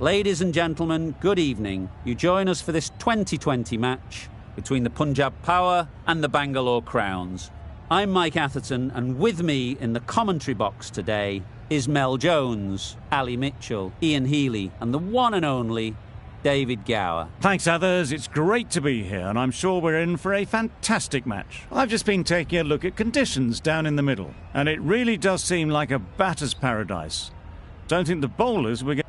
Ladies and gentlemen, good evening. You join us for this 2020 match between the Punjab Power and the Bangalore Crowns. I'm Mike Atherton, and with me in the commentary box today is Mel Jones, Ali Mitchell, Ian Healy, and the one and only David Gower. Thanks, others. It's great to be here, and I'm sure we're in for a fantastic match. I've just been taking a look at conditions down in the middle, and it really does seem like a batter's paradise. Don't think the bowlers were getting...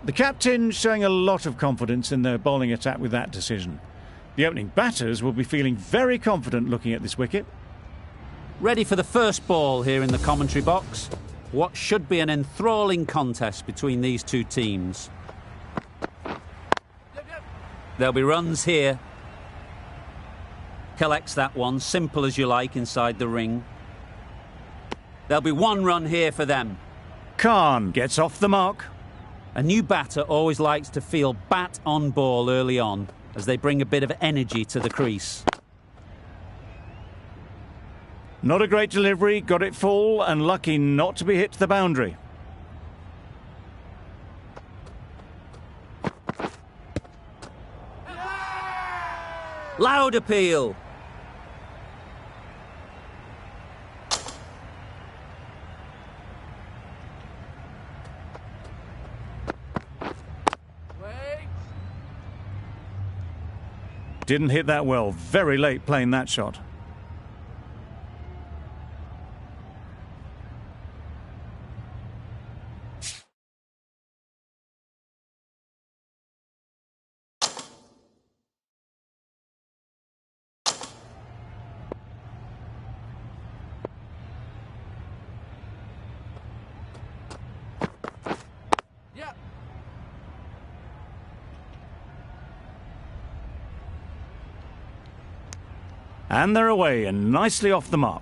The captain showing a lot of confidence in their bowling attack with that decision. The opening batters will be feeling very confident looking at this wicket. Ready for the first ball here in the commentary box. What should be an enthralling contest between these two teams. There'll be runs here. Collects that one, simple as you like, inside the ring. There'll be one run here for them. Khan gets off the mark. A new batter always likes to feel bat on ball early on, as they bring a bit of energy to the crease. Not a great delivery, got it full and lucky not to be hit to the boundary. Loud appeal. Didn't hit that well. Very late playing that shot. And they're away and nicely off the mark.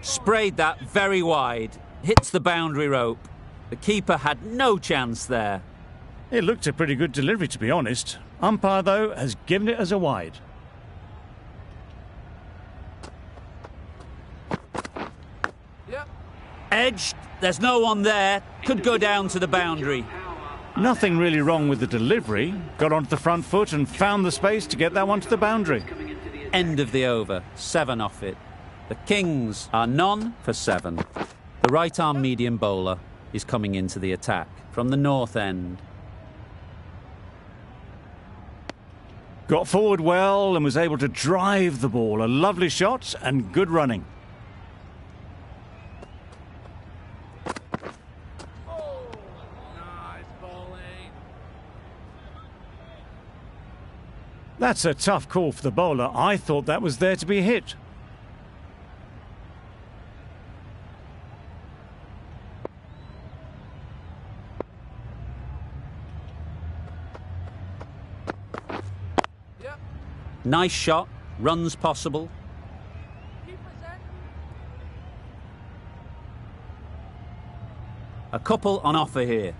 Sprayed that very wide. Hits the boundary rope. The keeper had no chance there. It looked a pretty good delivery, to be honest. Umpire, though, has given it as a wide. Edged. There's no one there. Could go down to the boundary. Nothing really wrong with the delivery. Got onto the front foot and found the space to get that one to the boundary. End of the over. 7 off it. The Kings are none for 7. The right-arm medium bowler is coming into the attack from the north end. Got forward well and was able to drive the ball. A lovely shot and good running. That's a tough call for the bowler. I thought that was there to be hit. Nice shot. Runs possible. A couple on offer here.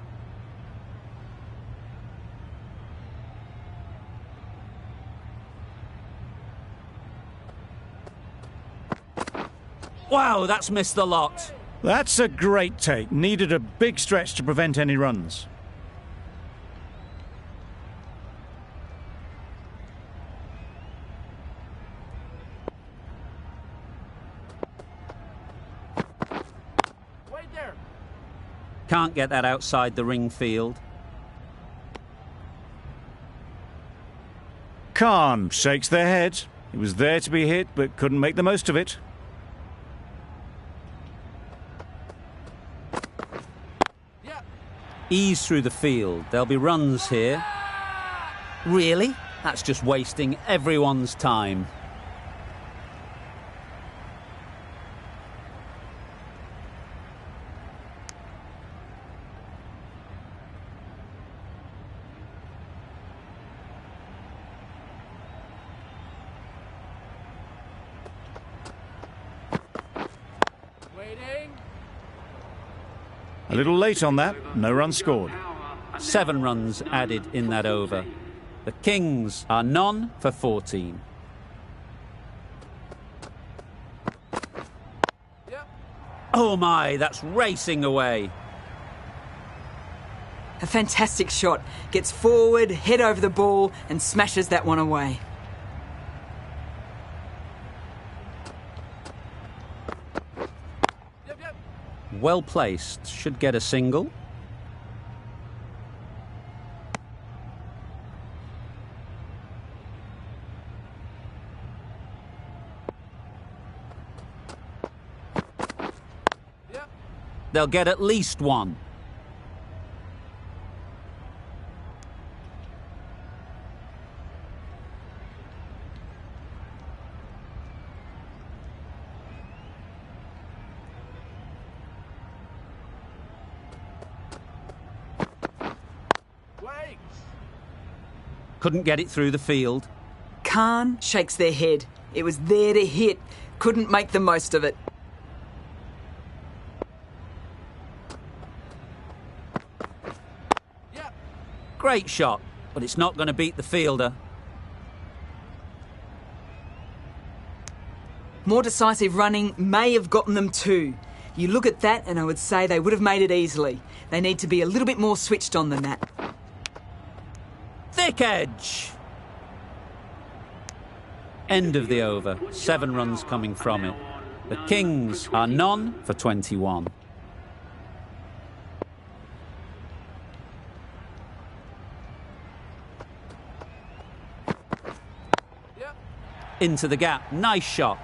Wow, that's missed the lot. That's a great take. Needed a big stretch to prevent any runs. Wait there. Can't get that outside the ring field. Khan shakes their head. It was there to be hit, but couldn't make the most of it. Ease through the field. There'll be runs here. Really? That's just wasting everyone's time. A little late on that, no run scored. 7 runs added in that over. The Kings are none for 14. Oh my, that's racing away. A fantastic shot. Gets forward, head over the ball and smashes that one away. Well placed, should get a single. They'll get at least one. Couldn't get it through the field. Khan shakes their head. It was there to hit. Couldn't make the most of it. Great shot, but it's not going to beat the fielder. More decisive running may have gotten them too. You look at that and I would say they would have made it easily. They need to be a little bit more switched on than that. Thick edge. End of the over. 7 runs coming from it. The Kings are none for 21. Into the gap. Nice shot.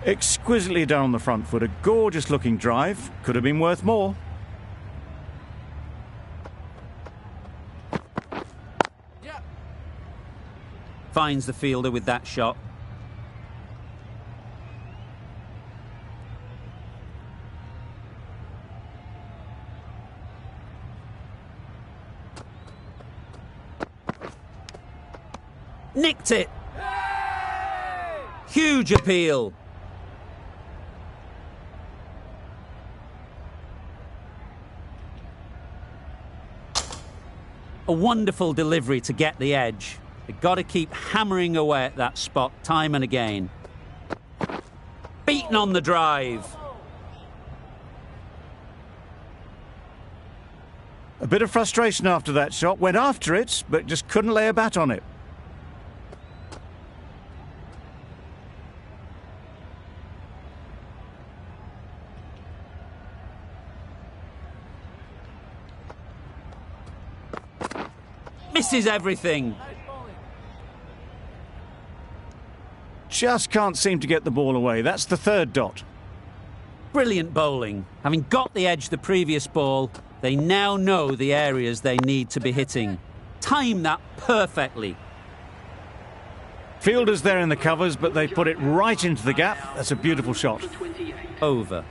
Exquisitely done on the front foot. A gorgeous looking drive. Could have been worth more. Finds the fielder with that shot. Nicked it. Huge appeal. A wonderful delivery to get the edge. They've got to keep hammering away at that spot time and again. Beaten on the drive. A bit of frustration after that shot. Went after it, but just couldn't lay a bat on it. Misses everything. Just can't seem to get the ball away. That's the 3rd dot. Brilliant bowling. Having got the edge the previous ball, they now know the areas they need to be hitting. Time that perfectly. Fielders there in the covers, but they put it right into the gap. That's a beautiful shot. Over.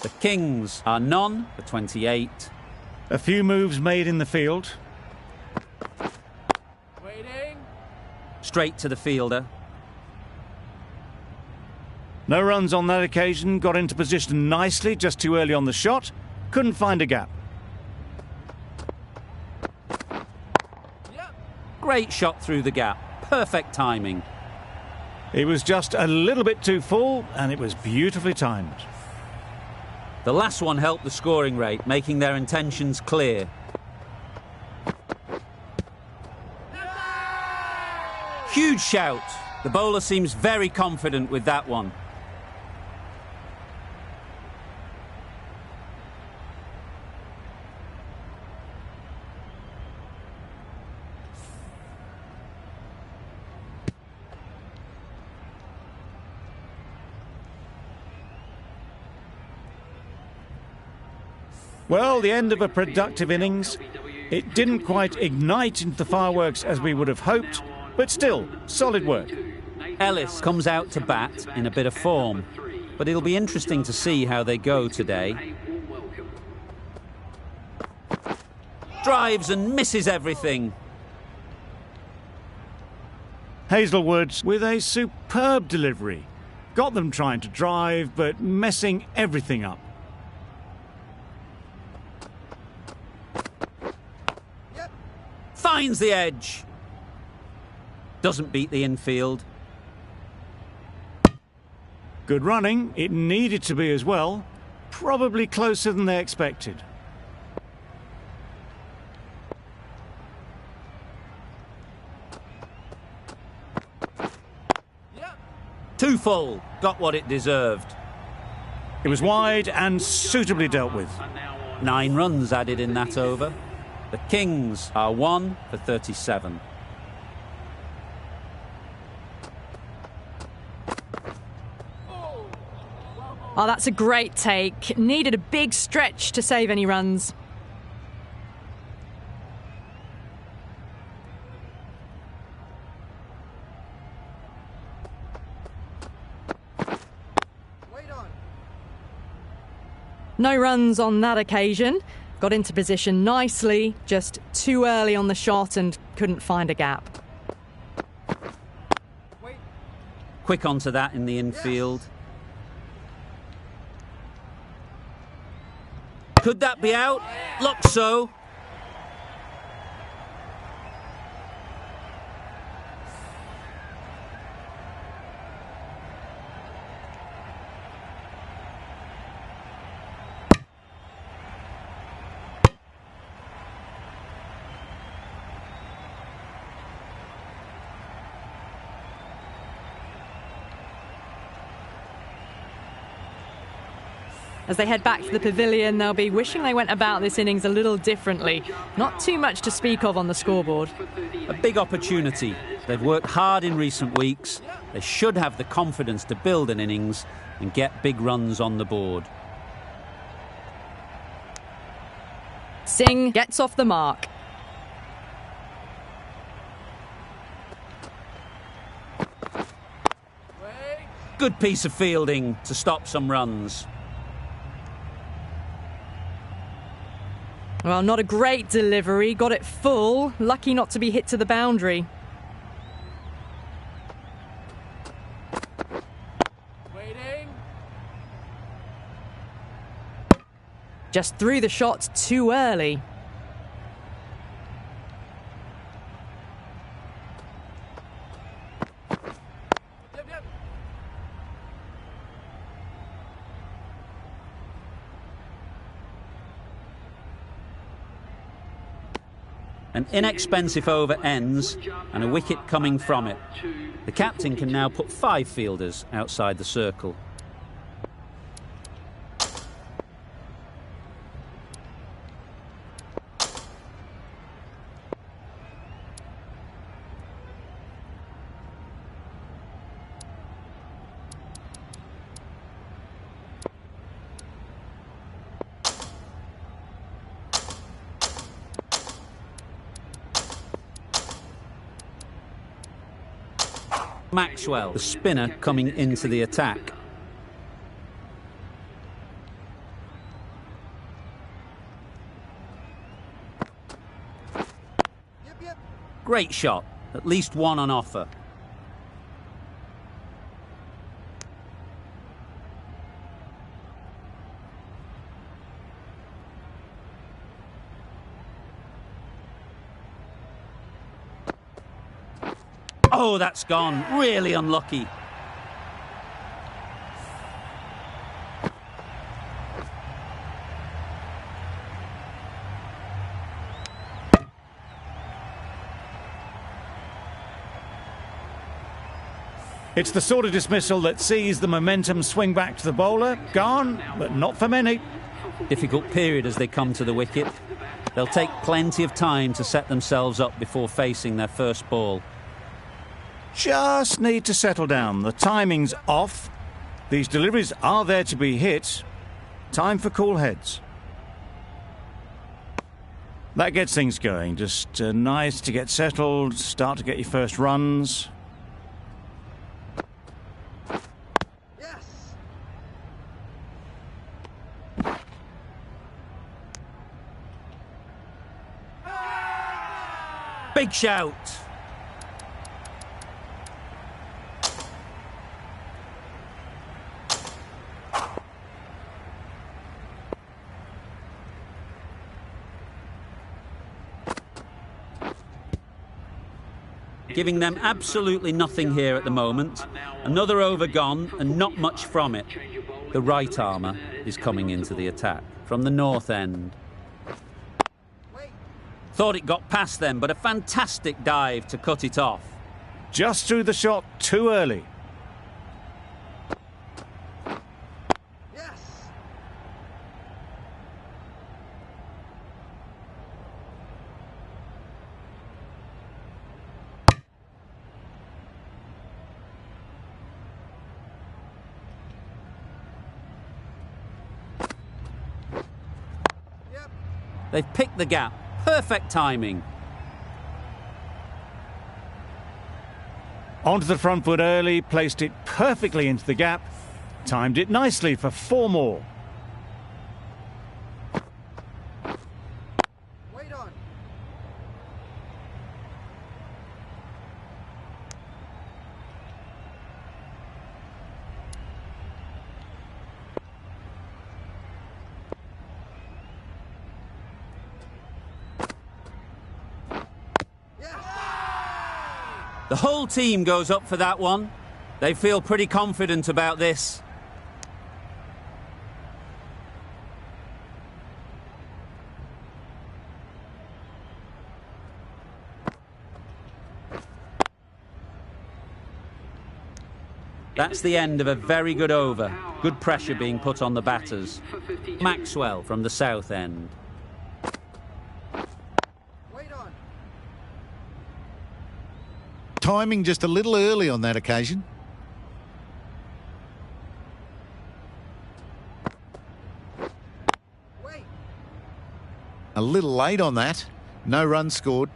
The Kings are none for 28. A few moves made in the field. Straight to the fielder. No runs on that occasion. Got into position nicely, just too early on the shot. Couldn't find a gap. Great shot through the gap. Perfect timing. It was just a little bit too full, and it was beautifully timed. The last one helped the scoring rate, making their intentions clear. Huge shout. The bowler seems very confident with that one. Well, the end of a productive innings. It didn't quite ignite into the fireworks as we would have hoped, but still, solid work. Ellis comes out to bat in a bit of form, but it'll be interesting to see how they go today. Drives and misses everything. Hazelwood with a superb delivery. Got them trying to drive, but messing everything up. Finds the edge. Doesn't beat the infield. Good running. It needed to be as well. Probably closer than they expected. Too full. Got what it deserved. It was wide and suitably dealt with. 9 runs added in that over. The Kings are 1 for 37. Oh, that's a great take. Needed a big stretch to save any runs. No runs on that occasion. Got into position nicely, just too early on the shot and couldn't find a gap. Quick onto that in the infield. Could that be out? Looks so. As they head back to the pavilion, they'll be wishing they went about this innings a little differently. Not too much to speak of on the scoreboard. A big opportunity. They've worked hard in recent weeks. They should have the confidence to build an innings and get big runs on the board. Singh gets off the mark. Good piece of fielding to stop some runs. Well, not a great delivery. Got it full. Lucky not to be hit to the boundary. Waiting. Just threw the shot too early. Yep. An inexpensive over ends and a wicket coming from it. The captain can now put 5 fielders outside the circle. Maxwell, the spinner, coming into the attack. Great shot, at least one on offer. Oh, that's gone. Really unlucky. It's the sort of dismissal that sees the momentum swing back to the bowler. Gone, but not for many. Difficult period as they come to the wicket. They'll take plenty of time to set themselves up before facing their first ball. Just need to settle down. The timing's off. These deliveries are there to be hit. Time for cool heads. That gets things going. Just nice to get settled, start to get your first runs. Yes. Big shout. Giving them absolutely nothing here at the moment. Another over gone and not much from it. The right armour is coming into the attack from the north end. Thought it got past them, but a fantastic dive to cut it off. Just threw the shot too early. Yes. Yep. They've picked the gap. Perfect timing. Onto the front foot early, placed it perfectly into the gap. Timed it nicely for 4 more. Wait on. The whole team goes up for that one. They feel pretty confident about this. That's the end of a very good over. Good pressure being put on the batters. Maxwell from the south end. Timing just a little early on that occasion. A little late on that. No runs scored.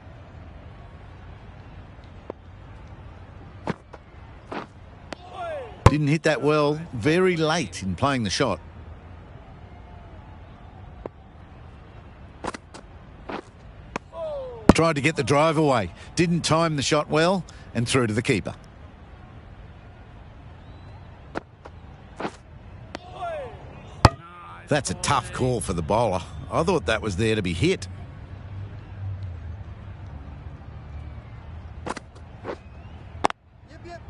Didn't hit that well. Very late in playing the shot. Tried to get the drive away. Didn't time the shot well and threw to the keeper. That's a tough call for the bowler. I thought that was there to be hit. Yep.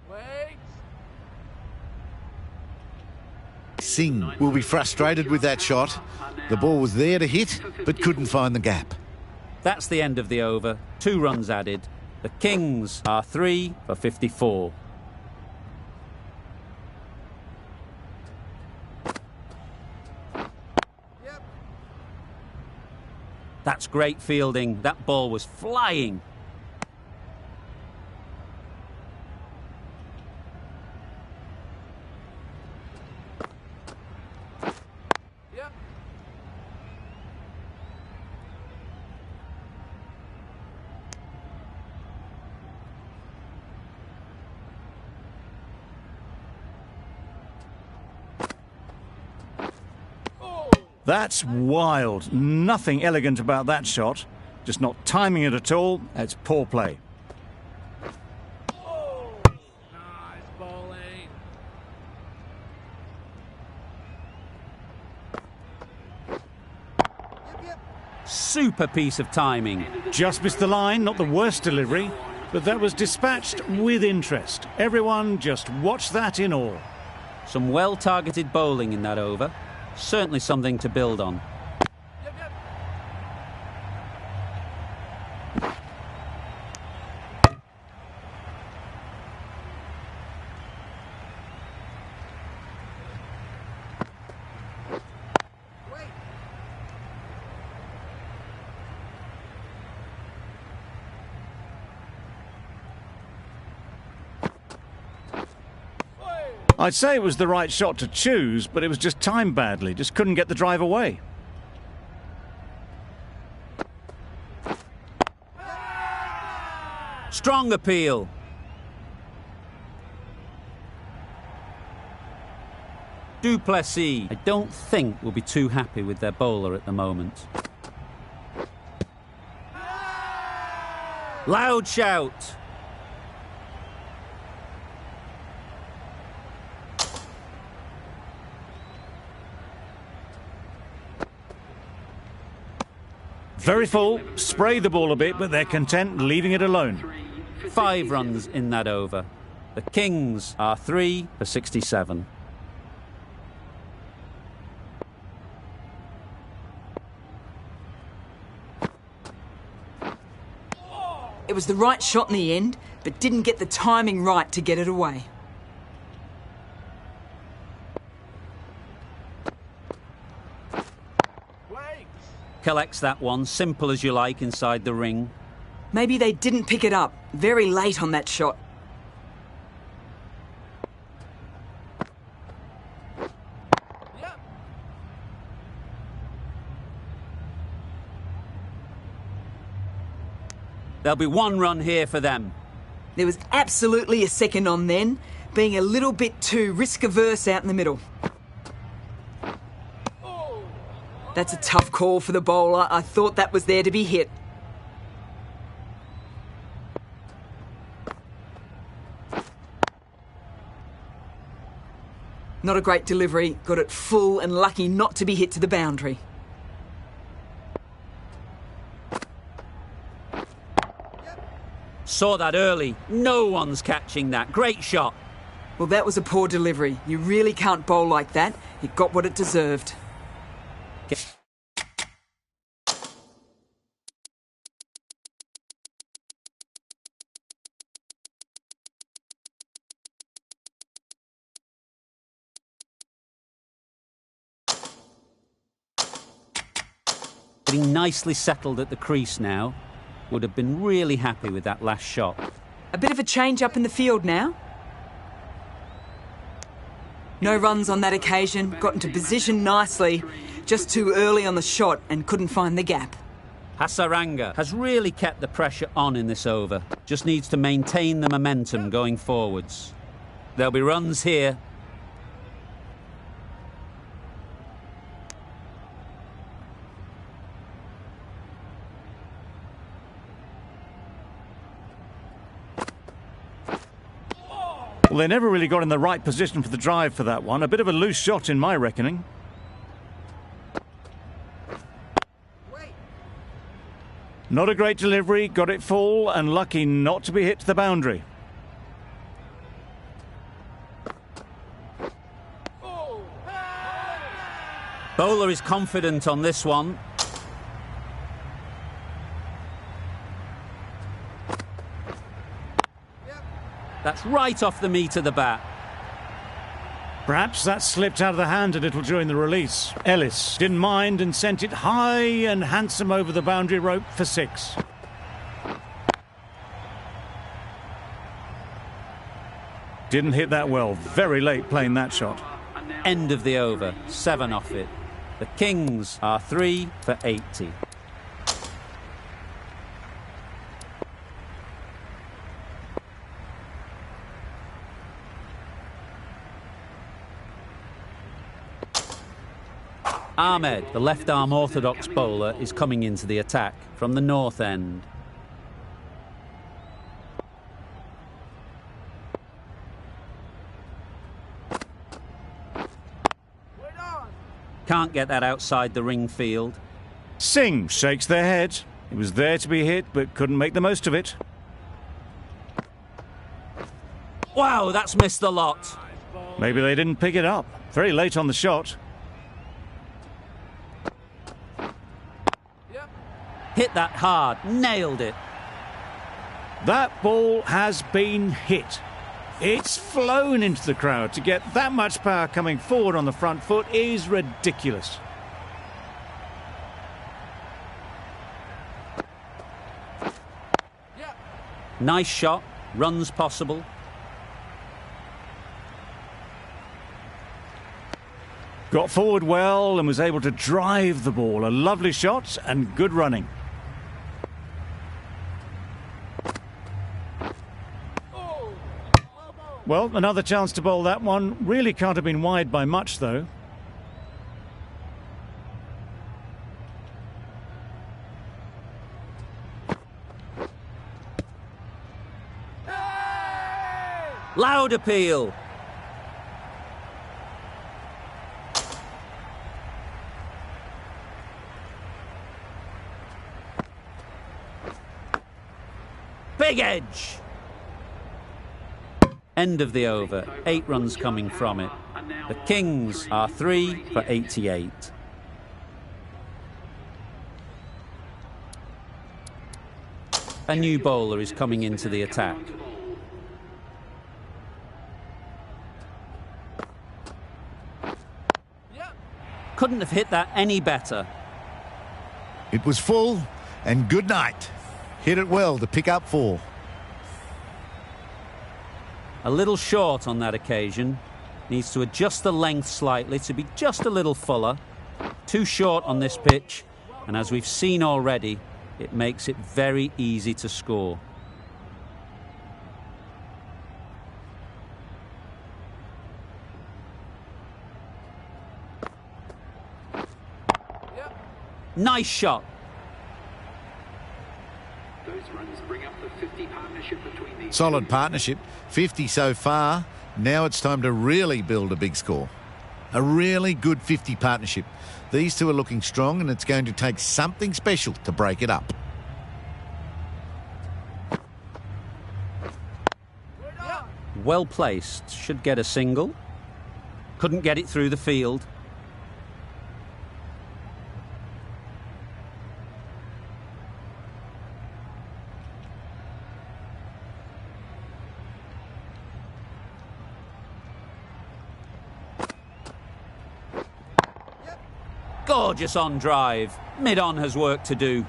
Wait. Singh will be frustrated with that shot. The ball was there to hit, but couldn't find the gap. That's the end of the over. 2 runs added. The Kings are 3 for 54. Yep. That's great fielding. That ball was flying. Yep. That's wild. Nothing elegant about that shot. Just not timing it at all. It's poor play. Nice bowling. Yep. Super piece of timing. Just missed the line, not the worst delivery, but that was dispatched with interest. Everyone just watch that in awe. Some well-targeted bowling in that over. Certainly something to build on. Yep. Wait. I'd say it was the right shot to choose, but it was just timed badly. Just couldn't get the drive away. Strong appeal. Duplessis, I don't think, will be too happy with their bowler at the moment. Loud shout. Very full, spray the ball a bit, but they're content leaving it alone. 5 runs in that over. The Kings are 3 for 67. It was the right shot in the end, but didn't get the timing right to get it away. Collects that one, simple as you like, inside the ring. Maybe they didn't pick it up. Very late on that shot. There'll be 1 run here for them. There was absolutely a second on then, being a little bit too risk-averse out in the middle. That's a tough call for the bowler. I thought that was there to be hit. Not a great delivery. Got it full and lucky not to be hit to the boundary. Saw that early. No one's catching that. Great shot. Well, that was a poor delivery. You really can't bowl like that. It got what it deserved. Getting nicely settled at the crease now. Would have been really happy with that last shot. A bit of a change up in the field now. No runs on that occasion. Got into position nicely. Just too early on the shot and couldn't find the gap. Hasaranga has really kept the pressure on in this over. Just needs to maintain the momentum going forwards. There'll be runs here. Well, they never really got in the right position for the drive for that one. A bit of a loose shot in my reckoning. Not a great delivery, got it full and lucky not to be hit to the boundary. Bowler is confident on this one. That's right off the meat of the bat. Perhaps that slipped out of the hand a little during the release. Ellis didn't mind and sent it high and handsome over the boundary rope for 6. Didn't hit that well. Very late playing that shot. End of the over. 7 off it. The Kings are 3 for 80. Ahmed, the left-arm orthodox bowler, is coming into the attack from the north end. Can't get that outside the ring field. Singh shakes their head. It was there to be hit, but couldn't make the most of it. Wow, that's missed the lot. Maybe they didn't pick it up. Very late on the shot. Hit that hard, nailed it. That ball has been hit. It's flown into the crowd. To get that much power coming forward on the front foot is ridiculous. Nice shot, runs possible. Got forward well and was able to drive the ball. A lovely shot and good running. Well, another chance to bowl that one. Really can't have been wide by much, though. Loud appeal. Big edge. End of the over. 8 runs coming from it. The Kings are 3 for 88. A new bowler is coming into the attack. Couldn't have hit that any better. It was full and good night. Hit it well to pick up 4. A little short on that occasion. Needs to adjust the length slightly to be just a little fuller. Too short on this pitch, and as we've seen already, it makes it very easy to score. Nice shot. Those runs bring up the 50 partnership between these. Solid partnership. 50 so far. Now it's time to really build a big score. A really good 50 partnership. These two are looking strong, and it's going to take something special to break it up. Well placed. Should get a single. Couldn't get it through the field. Gorgeous on drive. Mid-on has work to do.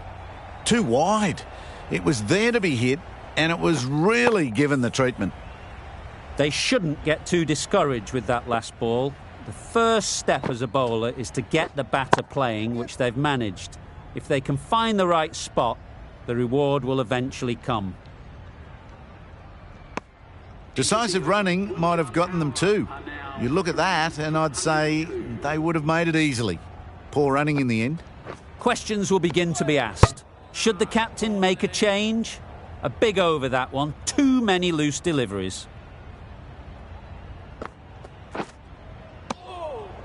Too wide. It was there to be hit, and it was really given the treatment. They shouldn't get too discouraged with that last ball. The first step as a bowler is to get the batter playing, which they've managed. If they can find the right spot, the reward will eventually come. Decisive running might have gotten them too. You look at that, and I'd say they would have made it easily. Poor running in the end. Questions will begin to be asked. Should the captain make a change? A big over that one. Too many loose deliveries.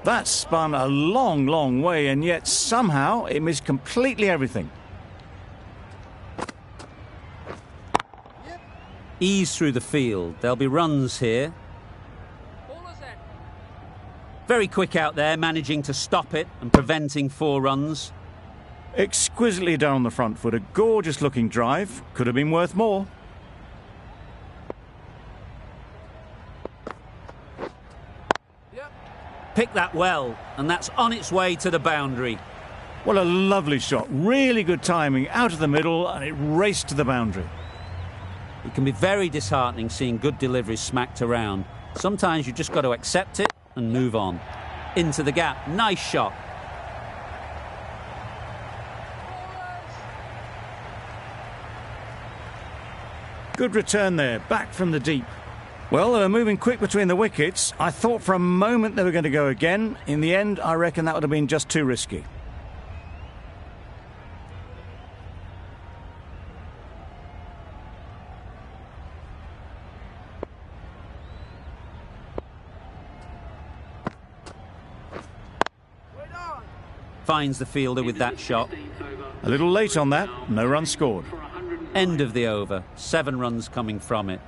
That spun a long, long way, and yet somehow it missed completely everything. Ease through the field. There'll be runs here. Very quick out there, managing to stop it and preventing 4 runs. Exquisitely down the front foot. A gorgeous looking drive. Could have been worth more. Picked that well, and that's on its way to the boundary. What a lovely shot. Really good timing. Out of the middle, and it raced to the boundary. It can be very disheartening seeing good deliveries smacked around. Sometimes you just got to accept it and move on. Into the gap. Nice shot. Good return there, back from the deep. Well, they were moving quick between the wickets. I thought for a moment they were going to go again. In the end, I reckon that would have been just too risky. Finds the fielder with that shot. A little late on that, no run scored. End of the over. 7 runs coming from it.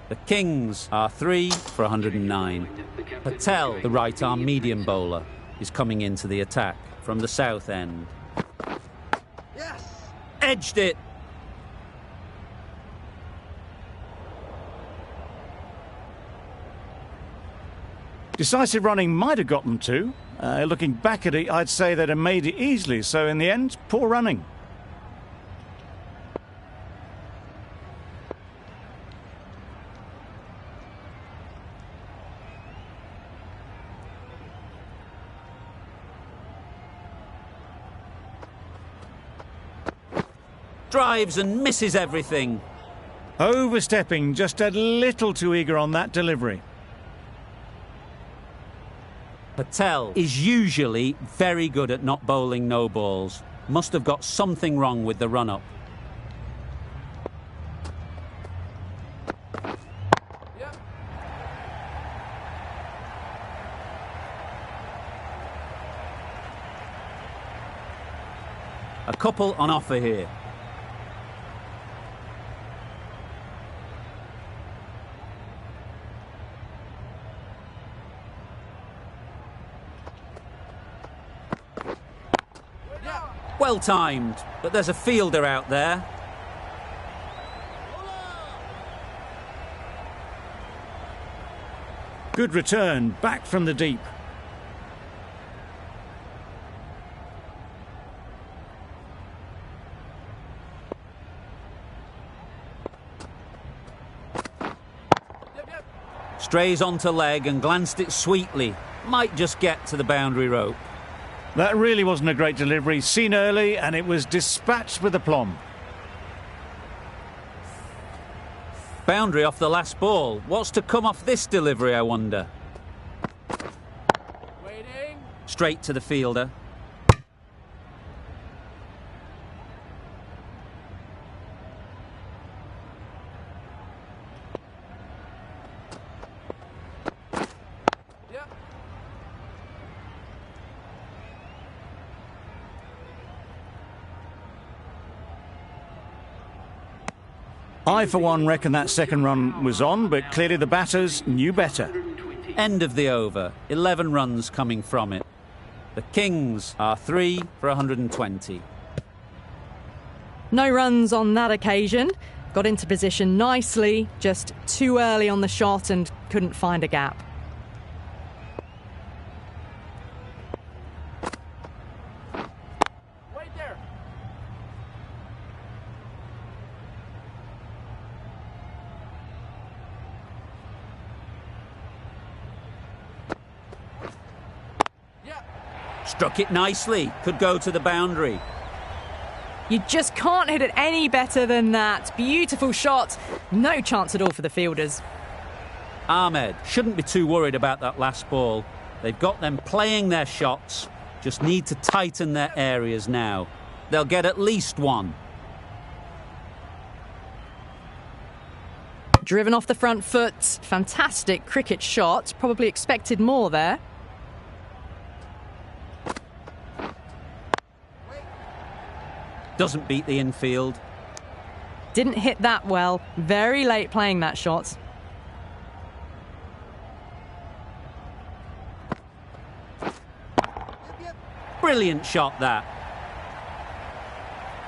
The Kings are 3 for 109. Patel, the right-arm medium bowler, is coming into the attack from the south end. Yes! Edged it. Decisive running might have got them too. Looking back at it, I'd say they'd have made it easily. So in the end, poor running. Drives and misses everything. Overstepping, just a little too eager on that delivery. Patel is usually very good at not bowling no balls. Must have got something wrong with the run-up. A couple on offer here. Well timed, but there's a fielder out there. Good return, back from the deep. Strays onto leg and glanced it sweetly. Might just get to the boundary rope. That really wasn't a great delivery. Seen early, and it was dispatched with aplomb. Boundary off the last ball. What's to come off this delivery, I wonder? Waiting. Straight to the fielder. I, for one, reckon that second run was on, but clearly the batters knew better. End of the over. 11 runs coming from it. The Kings are 3 for 120. No runs on that occasion. Got into position nicely, just too early on the shot and couldn't find a gap. Wait there. Struck it nicely. Could go to the boundary. You just can't hit it any better than that. Beautiful shot. No chance at all for the fielders. Ahmed shouldn't be too worried about that last ball. They've got them playing their shots. Just need to tighten their areas now. They'll get at least one. Driven off the front foot. Fantastic cricket shot. Probably expected more there. Doesn't beat the infield. Didn't hit that well. Very late playing that shot. Brilliant shot, that.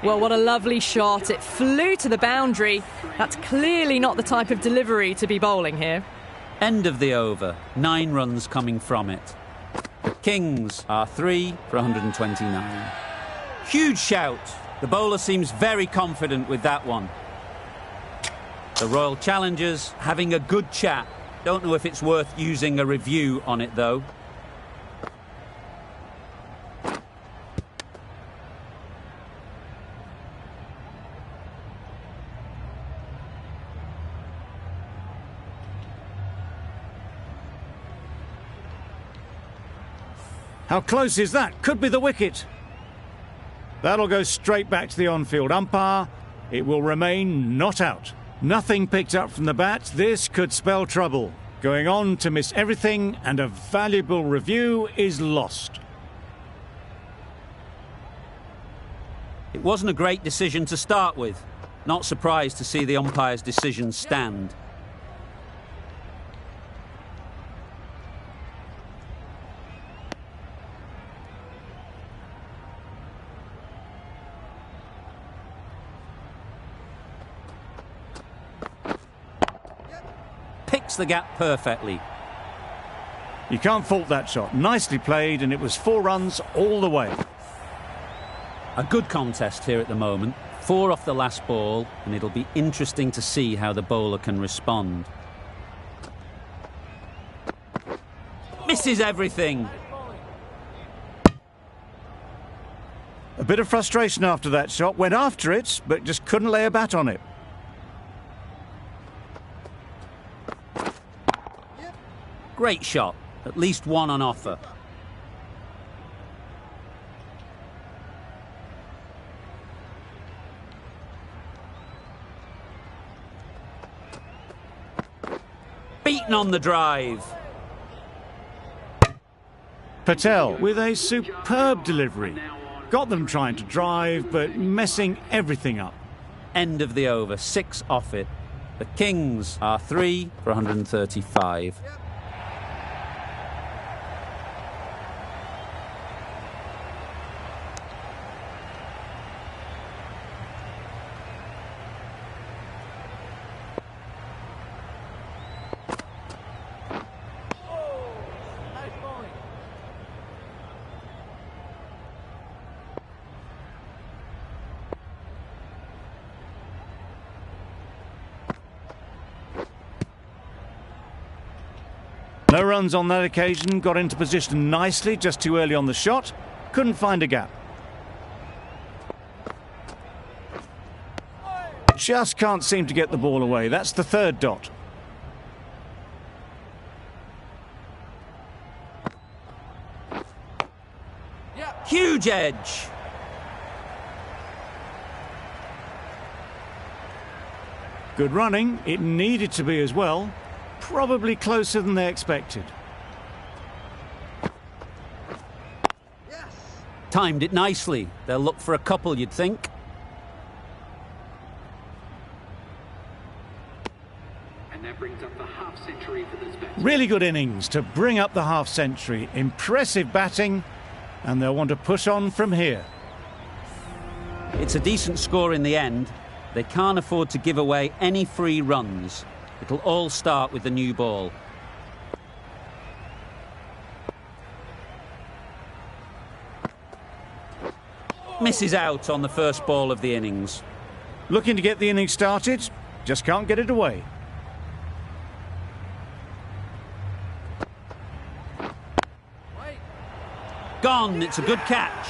Well, what a lovely shot. It flew to the boundary. That's clearly not the type of delivery to be bowling here. End of the over. 9 runs coming from it. The Kings are 3 for 129. Huge shout. The bowler seems very confident with that one. The Royal Challengers having a good chat. Don't know if it's worth using a review on it, though. How close is that? Could be the wicket. That'll go straight back to the on-field umpire. It will remain not out. Nothing picked up from the bat. This could spell trouble. Going on to miss everything, and a valuable review is lost. It wasn't a great decision to start with. Not surprised to see the umpire's decision stand. Picks the gap perfectly. You can't fault that shot. Nicely played, and it was 4 runs all the way. A good contest here at the moment. 4 off the last ball, and it'll be interesting to see how the bowler can respond. Misses everything. A bit of frustration after that shot. Went after it, but just couldn't lay a bat on it. Great shot. At least one on offer. Beaten on the drive. Patel with a superb delivery. Got them trying to drive, but messing everything up. End of the over, 6 off it. The Kings are 3 for 135. No runs on that occasion, got into position nicely, just too early on the shot. Couldn't find a gap. Just can't seem to get the ball away. That's the 3rd dot. Huge edge. Good running. It needed to be as well. Probably closer than they expected. Timed it nicely. They'll look for a couple, you'd think. And that brings up the half century for this batsman. Really good innings to bring up the half century. Impressive batting, and they'll want to push on from here. It's a decent score in the end. They can't afford to give away any free runs. It'll all start with the new ball. Misses out on the first ball of the innings. Looking to get the innings started, just can't get it away. Gone, it's a good catch.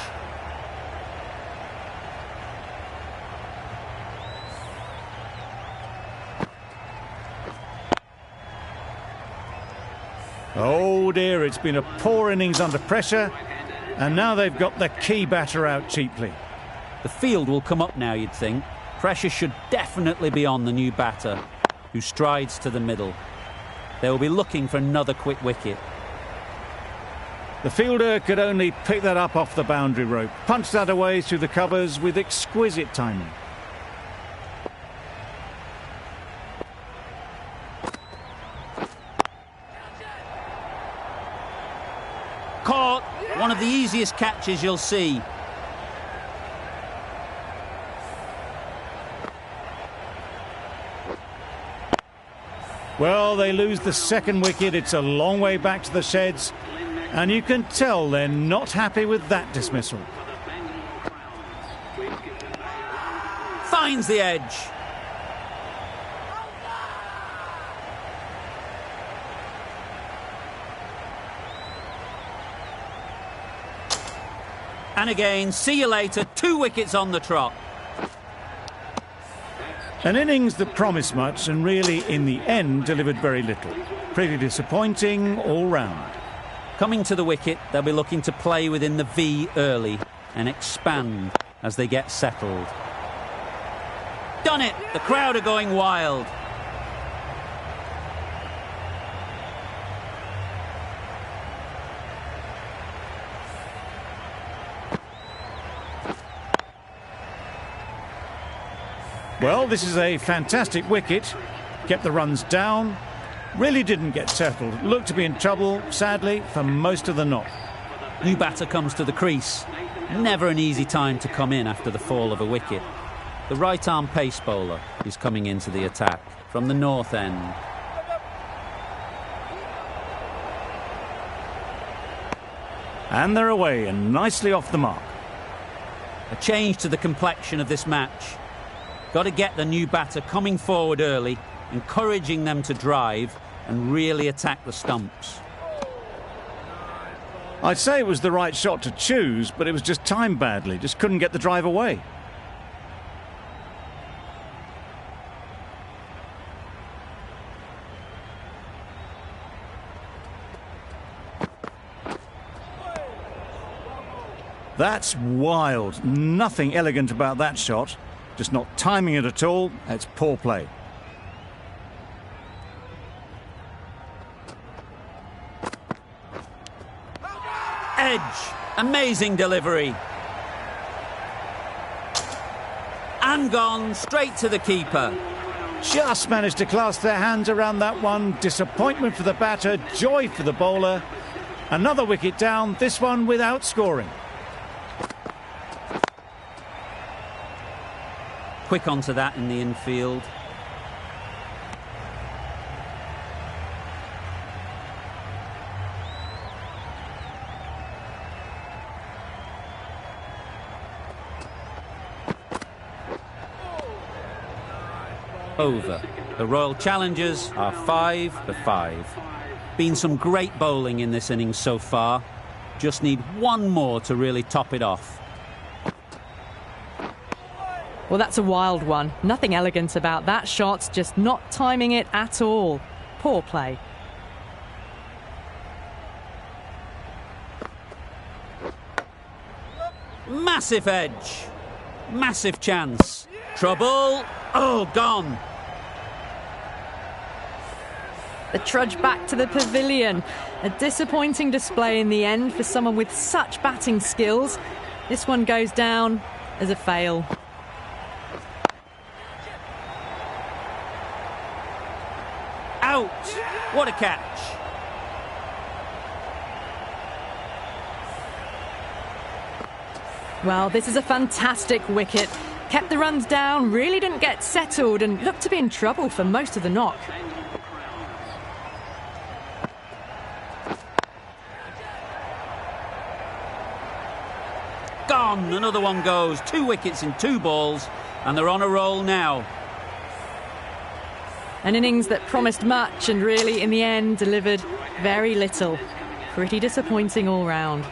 Oh dear, it's been a poor innings under pressure, and now they've got the key batter out cheaply. The field will come up now, you'd think. Pressure should definitely be on the new batter, who strides to the middle. They will be looking for another quick wicket. The fielder could only pick that up off the boundary rope, punch that away through the covers with exquisite timing. Caught. One of the easiest catches you'll see. Well, they lose the 2nd wicket. It's a long way back to the sheds, and you can tell they're not happy with that dismissal. Finds the edge. And again, see you later, 2 wickets on the trot. An innings that promised much and really, in the end, delivered very little. Pretty disappointing all round. Coming to the wicket, they'll be looking to play within the V early and expand as they get settled. Done it! The crowd are going wild. Well, this is a fantastic wicket. Kept the runs down. Really didn't get settled. Looked to be in trouble, sadly, for most of the knock. New batter comes to the crease. Never an easy time to come in after the fall of a wicket. The right-arm pace bowler is coming into the attack from the north end. And they're away and nicely off the mark. A change to the complexion of this match. Got to get the new batter coming forward early, encouraging them to drive and really attack the stumps. I'd say it was the right shot to choose, but it was just timed badly. Just couldn't get the drive away. That's wild. Nothing elegant about that shot. Just not timing it at all. It's poor play. Edge. Amazing delivery. And gone straight to the keeper. Just managed to clasp their hands around that one. Disappointment for the batter, joy for the bowler. Another wicket down, this one without scoring. Quick onto that in the infield. Over. The Royal Challengers are 5-5. Been some great bowling in this innings so far. Just need one more to really top it off. Well, that's a wild one. Nothing elegant about that shot, just not timing it at all. Poor play. Massive edge. Massive chance. Trouble. Oh, gone. The trudge back to the pavilion. A disappointing display in the end for someone with such batting skills. This one goes down as a fail. Out. What a catch. Well, this is a fantastic wicket. Kept the runs down, really didn't get settled and looked to be in trouble for most of the knock. Gone. Another one goes. 2 wickets in 2 balls, and they're on a roll now. An innings that promised much and really, in the end, delivered very little. Pretty disappointing all round.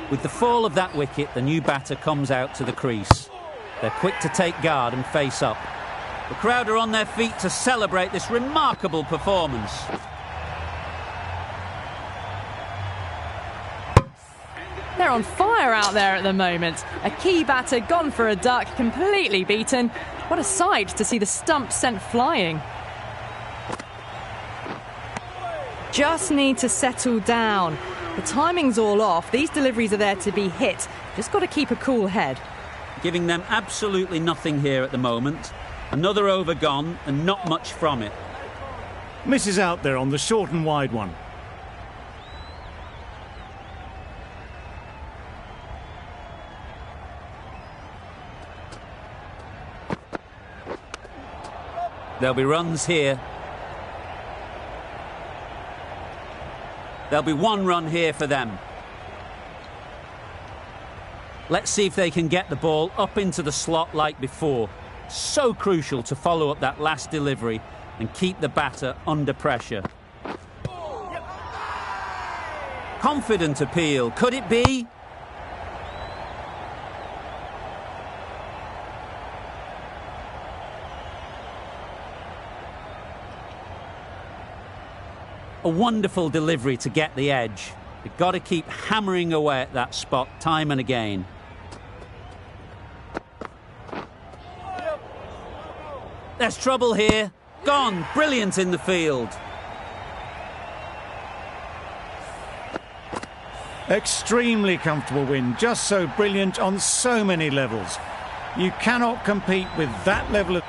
With the fall of that wicket, the new batter comes out to the crease. They're quick to take guard and face up. The crowd are on their feet to celebrate this remarkable performance. They're on fire out there at the moment. A key batter gone for a duck, completely beaten. What a sight to see the stump sent flying. Just need to settle down. The timing's all off. These deliveries are there to be hit. Just got to keep a cool head. Giving them absolutely nothing here at the moment. Another over gone and not much from it. Misses out there on the short and wide one. There'll be runs here. There'll be 1 run here for them. Let's see if they can get the ball up into the slot like before. So crucial to follow up that last delivery and keep the batter under pressure. Confident appeal. Could it be? A wonderful delivery to get the edge. They've got to keep hammering away at that spot time and again. There's trouble here. Gone. Brilliant in the field. Extremely comfortable win. Just so brilliant on so many levels. You cannot compete with that level of...